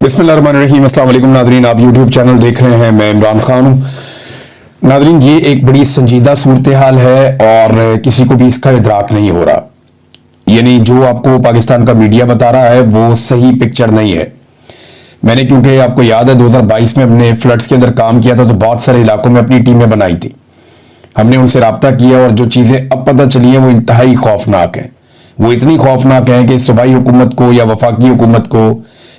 बिस्मिल्लाहिर्रहमानिर्रहीम। अस्सलाम वालेकुम नाज़रीन, आप यूट्यूब चैनल देख रहे हैं, मैं इमरान खान हूँ। नाज़रीन, ये एक बड़ी संजीदा सूरत हाल है और किसी को भी इसका इदराक नहीं हो रहा। यानी जो आपको पाकिस्तान का मीडिया बता रहा है वो सही पिक्चर नहीं है। मैंने, क्योंकि आपको याद है 2022 में हमने फ्लड्स के अंदर काम किया था, तो बहुत सारे इलाकों में अपनी टीमें बनाई थी। हमने उनसे रब्ता किया और जो चीज़ें अब पता चली हैं वो इंतहाई खौफनाक हैं। वो इतनी खौफनाक हैं कि सूबाई हुकूमत को या वफाकी हुकूमत को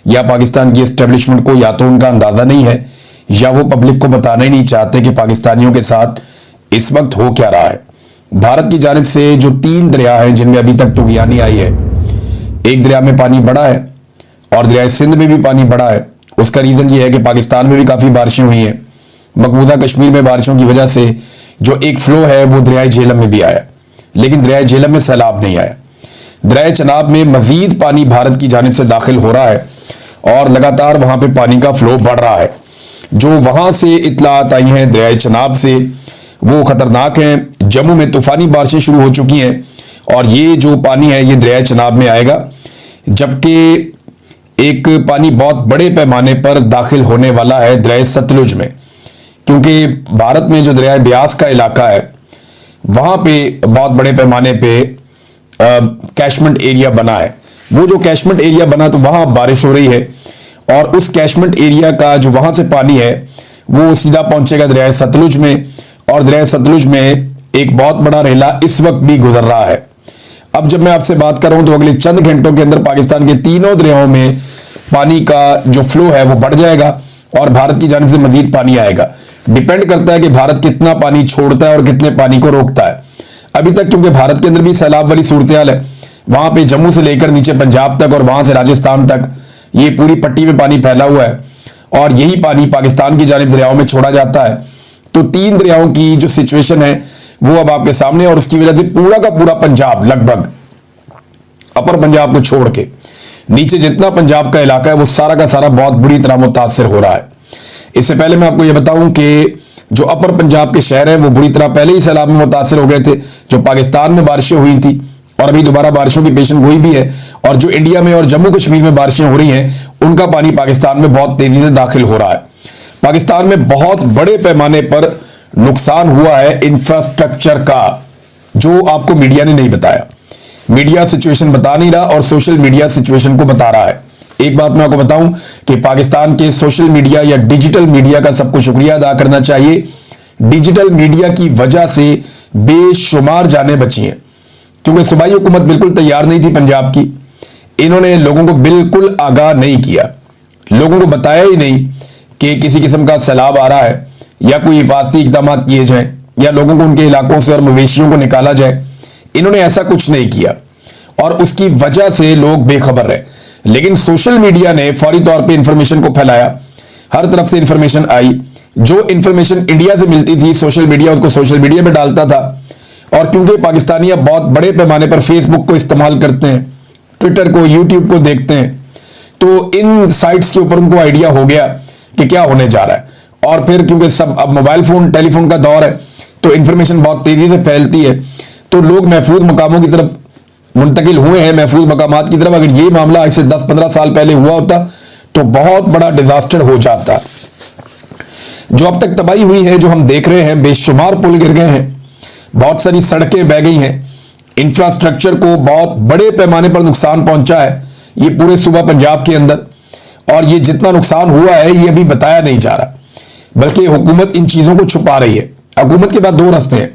या पाकिस्तान की एस्टेब्लिशमेंट को या तो उनका अंदाज़ा नहीं है या वो पब्लिक को बताना ही नहीं चाहते कि पाकिस्तानियों के साथ इस वक्त हो क्या रहा है। भारत की जानिब से जो 3 दरिया हैं जिनमें अभी तक तुगयानी आई है, एक दरिया में पानी बढ़ा है और दरिया सिंध में भी पानी बढ़ा है। उसका रीज़न ये है कि पाकिस्तान में भी काफ़ी बारिशें हुई हैं। मकबूजा कश्मीर में बारिशों की वजह से जो एक फ्लो है वो दरिया झेलम में भी आया, लेकिन दरिया झेलम में सैलाब नहीं आया। दरिया चनाब में मजीद पानी भारत की जानिब से दाखिल हो रहा है और लगातार वहां पे पानी का फ्लो बढ़ रहा है। जो वहां से इतलात आई हैं दरिया चनाब से वो खतरनाक हैं। जम्मू में तूफानी बारिशें शुरू हो चुकी हैं और ये जो पानी है ये दरिया चनाब में आएगा, जबकि एक पानी बहुत बड़े पैमाने पर दाखिल होने वाला है दरिया सतलुज में, क्योंकि भारत में जो दरिया ब्यास का इलाका है वहां पे बहुत बड़े पैमाने पे कैशमेंट एरिया बना है। वो जो कैशमेंट एरिया बना तो वहां बारिश हो रही है और उस कैशमेंट एरिया का जो वहां से पानी है वो सीधा पहुंचेगा दरिया सतलुज में और दरिया सतलुज में एक बहुत बड़ा रेला इस वक्त भी गुजर रहा है। अब जब मैं आपसे बात कर रहा हूं तो अगले चंद घंटों के अंदर पाकिस्तान के तीनों दरियाओं में पानी का जो फ्लो है वो बढ़ जाएगा और भारत की जानिब से मजीद पानी आएगा। डिपेंड करता है कि भारत कितना पानी छोड़ता है और कितने पानी को रोकता है। अभी तक क्योंकि भारत के अंदर भी सैलाब वाली सूरत हाल है, वहां पे जम्मू से लेकर नीचे पंजाब तक और वहां से राजस्थान तक ये पूरी पट्टी में पानी फैला हुआ है और यही पानी पाकिस्तान की जानिब दरियाओं में छोड़ा जाता है। तो 3 दरियाओं की जो सिचुएशन है वो अब आपके सामने, और उसकी वजह से पूरा का पूरा पंजाब, लगभग अपर पंजाब को छोड़ के नीचे जितना पंजाब का इलाका है वो सारा का सारा बहुत बुरी तरह मुतासर हो रहा है। इससे पहले मैं आपको यह बताऊं कि जो अपर पंजाब के शहर हैं वो बुरी तरह पहले ही सैलाब में मुतासर हो गए थे। जो पाकिस्तान में बारिशें हुई थी और अभी दोबारा बारिशों की पेशन गोई भी है, और जो इंडिया में और जम्मू कश्मीर में बारिशें हो रही हैं उनका पानी पाकिस्तान में बहुत तेजी से दाखिल हो रहा है। पाकिस्तान में बहुत बड़े पैमाने पर नुकसान हुआ है इंफ्रास्ट्रक्चर का, जो आपको मीडिया ने नहीं बताया। मीडिया सिचुएशन बता नहीं रहा और सोशल मीडिया सिचुएशन को बता रहा है। एक बात मैं आपको बताऊं कि पाकिस्तान के सोशल मीडिया या डिजिटल मीडिया का सबको शुक्रिया अदा करना चाहिए। डिजिटल मीडिया की वजह से बेशुमार जानें बची हैं, क्योंकि सूबाई हुकूमत बिल्कुल तैयार नहीं थी पंजाब की। इन्होंने लोगों को बिल्कुल आगाह नहीं किया, लोगों को बताया ही नहीं कि किसी किस्म का सैलाब आ रहा है या कोई हिफाजती इकदाम किए जाएं या लोगों को उनके इलाकों से और मवेशियों को निकाला जाए। इन्होंने ऐसा कुछ नहीं किया और उसकी वजह से लोग बेखबर रहे। लेकिन सोशल मीडिया ने फौरी तौर पे इंफॉर्मेशन को फैलाया, हर तरफ से इंफॉर्मेशन आई। जो इंफॉर्मेशन इंडिया से मिलती थी सोशल मीडिया उसको सोशल मीडिया में डालता था, और क्योंकि पाकिस्तानी अब बहुत बड़े पैमाने पर फेसबुक को इस्तेमाल करते हैं, ट्विटर को, यूट्यूब को देखते हैं, तो इन साइट्स के ऊपर उनको आइडिया हो गया कि क्या होने जा रहा है। और फिर क्योंकि सब अब मोबाइल फोन टेलीफोन का दौर है तो इंफॉर्मेशन बहुत तेजी से फैलती है, तो लोग महफूज मकामों की तरफ मुंतकिल हुए हैं, महफूज मकामात की तरफ। अगर ये मामला आज से 10-15 साल पहले हुआ होता तो बहुत बड़ा डिजास्टर हो जाता। जो अब तक तबाही हुई है, जो हम देख रहे हैं, बेशुमार पुल गिर गए हैं, बहुत सारी सड़कें बह गई हैं, इंफ्रास्ट्रक्चर को बहुत बड़े पैमाने पर नुकसान पहुंचा है ये पूरे सूबा पंजाब के अंदर। और ये जितना नुकसान हुआ है ये अभी बताया नहीं जा रहा, बल्कि हुकूमत इन चीजों को छुपा रही है। हुकूमत के पास 2 रास्ते हैं।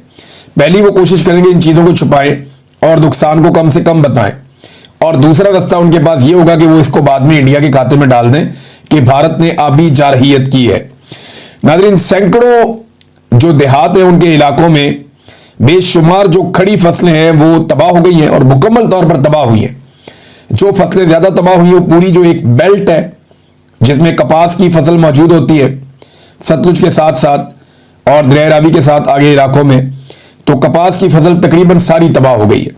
पहली, वो कोशिश करेंगे इन चीजों को छुपाएं और नुकसान को कम से कम बताएं, और दूसरा रास्ता उनके पास ये होगा कि वो इसको बाद में इंडिया के खाते में डाल दें कि भारत ने आबी जारहियत की है। नाज़रीन, सैकड़ों जो देहात है उनके इलाकों में बेशुमार जो खड़ी फसलें हैं वो तबाह हो गई हैं और मुकम्मल तौर पर तबाह हुई हैं। जो फसलें ज्यादा तबाह हुई हैं वो पूरी जो एक बेल्ट है जिसमें कपास की फसल मौजूद होती है सतलुज के साथ साथ और दरिया रावी के साथ आगे इलाकों में, तो कपास की फसल तकरीबन सारी तबाह हो गई है।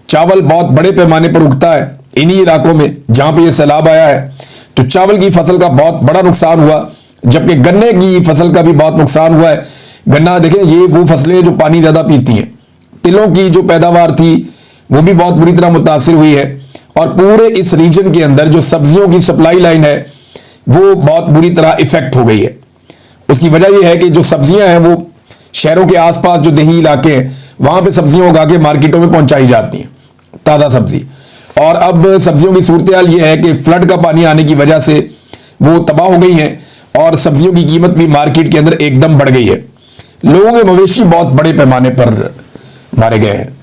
चावल बहुत बड़े पैमाने पर उगता है इन्हीं इलाकों में जहां पे ये सैलाब आया है, तो चावल की फसल का बहुत बड़ा नुकसान हुआ, जबकि गन्ने की फसल का भी बहुत नुकसान हुआ है। गन्ना देखें, ये वो फसलें जो पानी ज्यादा पीती हैं। तिलों की जो पैदावार थी वो भी बहुत बुरी तरह मुतासिर हुई है, और पूरे इस रीजन के अंदर जो सब्जियों की सप्लाई लाइन है वो बहुत बुरी तरह इफेक्ट हो गई है। उसकी वजह यह है कि जो सब्जियां हैं वो शहरों के आसपास जो देही इलाके हैं वहां पे सब्जियां उगा के मार्केटों में पहुंचाई जाती हैं, ताज़ा सब्जी। और अब सब्जियों की सूरत हाल ये है कि फ्लड का पानी आने की वजह से वो तबाह हो गई हैं और सब्जियों की कीमत भी मार्केट के अंदर एकदम बढ़ गई है। लोगों के मवेशी बहुत बड़े पैमाने पर मारे गए हैं।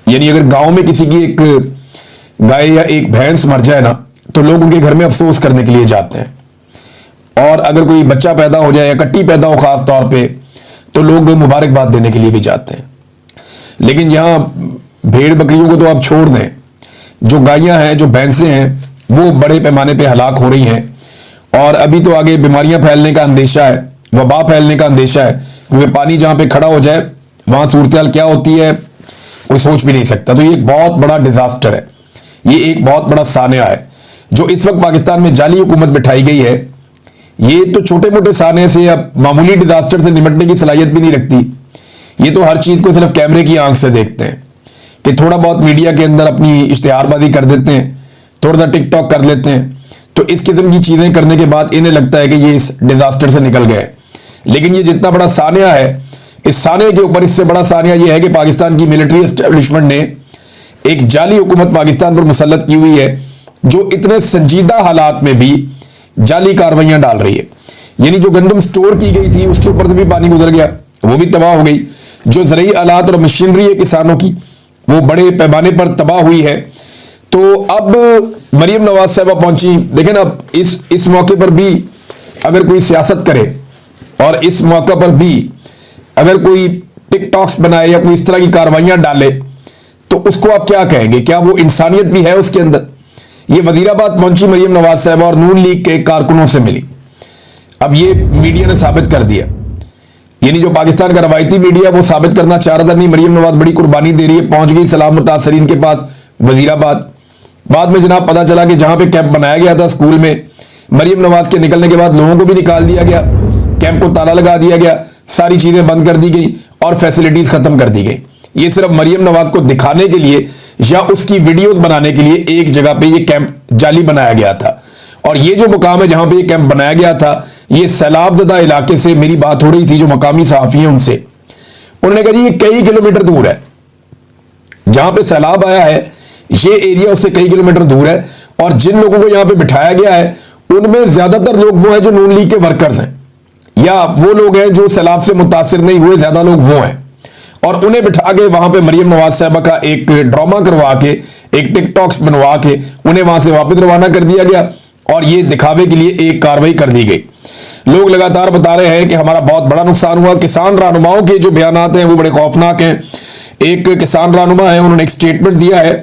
यानी अगर गांव में किसी की एक गाय या एक भैंस मर जाए ना तो लोग उनके घर में अफसोस करने के लिए जाते हैं, और अगर कोई बच्चा पैदा हो जाए या कट्टी पैदा हो खास तौर पे तो लोग मुबारकबाद देने के लिए भी जाते हैं। लेकिन यहाँ भेड़ बकरियों को तो आप छोड़ दें, जो गायें हैं, जो भैंसें हैं, वो बड़े पैमाने पे हलाक हो रही हैं। और अभी तो आगे बीमारियां फैलने का अंदेशा है, वबा फैलने का अंदेशा है, क्योंकि पानी जहां पे खड़ा हो जाए वहां सूरत हाल क्या होती है कोई सोच भी नहीं सकता। तो ये एक बहुत बड़ा डिजास्टर है, ये एक बहुत बड़ा सानिया है जो इस वक्त पाकिस्तान में जाली हुकूमत बिठाई गई है। ये तो छोटे मोटे साने से या मामूली डिजास्टर से निपटने की सलाहियत भी नहीं रखती। ये तो हर चीज को सिर्फ कैमरे की आंख से देखते हैं कि थोड़ा बहुत मीडिया के अंदर अपनी इश्तिहारबाजी कर देते हैं, थोड़ा सा टिकटॉक कर लेते हैं। तो इस किस्म की चीजें करने के बाद इन्हें लगता है कि ये इस डिजास्टर से निकल गए। लेकिन ये जितना बड़ा सानिया है, इस सानिया के ऊपर इससे बड़ा सानिया ये है कि पाकिस्तान की मिलिट्री एस्टेब्लिशमेंट ने एक जाली हुकूमत पाकिस्तान पर मुसल्लत की हुई है जो इतने संजीदा हालात में भी जाली कार्रवाइयां डाल रही है। यानी जो गंदम स्टोर की गई थी उसके ऊपर से भी पानी गुजर गया, वो भी तबाह हो गई। जो ज़रूरी आलात और मशीनरी है किसानों की वो बड़े पैमाने पर तबाह हुई है। तो अब मरियम नवाज साहबा पहुंची। देखें ना, इस मौके पर भी अगर कोई सियासत करे और इस मौके पर भी अगर कोई टिकटॉक्स बनाए या कोई इस तरह की कार्रवाइयां डाले तो उसको आप क्या कहेंगे? क्या वो इंसानियत भी है उसके अंदर? ये वजीराबाद पहुंची मरियम नवाज साहबा और नून लीग के कारकुनों से मिली। अब ये मीडिया ने साबित कर दिया, यानी जो पाकिस्तान का रवायती मीडिया वो साबित करना चाह रहा था नहीं मरियम नवाज बड़ी कुर्बानी दे रही है, पहुंच गई सलाम मुतासरीन के पास वजीराबाद। बाद में जनाब पता चला कि जहां पे कैंप बनाया गया था स्कूल में, मरियम नवाज के निकलने के बाद लोगों को भी निकाल दिया गया, कैंप को ताला लगा दिया गया, सारी चीजें बंद कर दी गई और फैसिलिटीज खत्म कर दी गई। ये सिर्फ मरियम नवाज को दिखाने के लिए या उसकी वीडियोस बनाने के लिए एक जगह पे ये कैंप जाली बनाया गया था। और ये जो मुकाम है जहां पे ये कैंप बनाया गया था, ये सैलाबज़दा इलाके से मेरी बात हो रही थी जो मकामी सहाफ़ी हैं उनसे। उन्होंने कहा जी ये कई किलोमीटर दूर है, जहां पे सैलाब आया है ये एरिया उससे कई किलोमीटर दूर है। और जिन लोगों को यहां पे बिठाया गया है उनमें ज्यादातर लोग वो हैं जो नून लीग के वर्कर्स हैं, या वो लोग हैं जो सैलाब से मुतासिर नहीं हुए, ज्यादा लोग वो हैं। और उन्हें बिठा के वहां पे मरियम नवाज साहबा का एक ड्रामा करवा के, एक टिकटॉक्स बनवा के उन्हें वहां से वापस रवाना कर दिया गया और ये दिखावे के लिए एक कार्रवाई कर दी गई। लोग लगातार बता रहे हैं कि हमारा बहुत बड़ा नुकसान हुआ। किसान रहनुमाओं के जो बयानात हैं वो बड़े खौफनाक हैं। एक किसान रहनुमा है, उन्होंने एक स्टेटमेंट दिया है